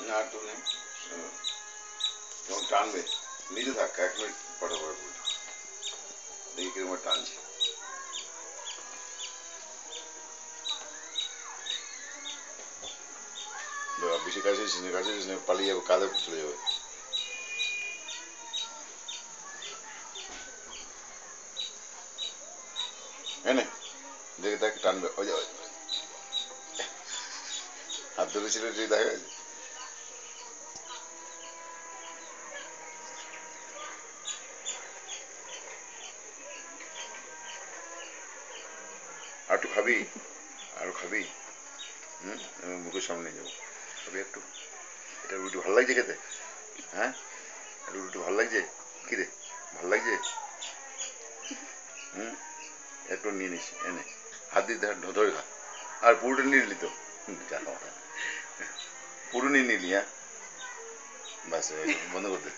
না আর তো নেই যখন টানবে নিতে থাক 1 মিনিট ফটাফট দেখি কিরকম টানছে বেশি কাছে পালিয়ে যাবে কাঁধে চলে যাবে এনে দেখে তাকে টানবে ওই যাবে হাত ধরেছিল দেখা গেছে আর একটু খাবি আরো খাবি মুখের সামনে যাবো খাবি একটু এটা রুটি ভালো লাগছে খেতে হ্যাঁ রুটি ভালো লাগছে কিরে ভালো লাগছে একটু নিয়ে নিস এনে হাত দিয়ে ধরে খা আর পুরোটা নিয়ে নিলি তো পুরো নিয়ে নিলি হ্যাঁ বাস বন্ধ করতে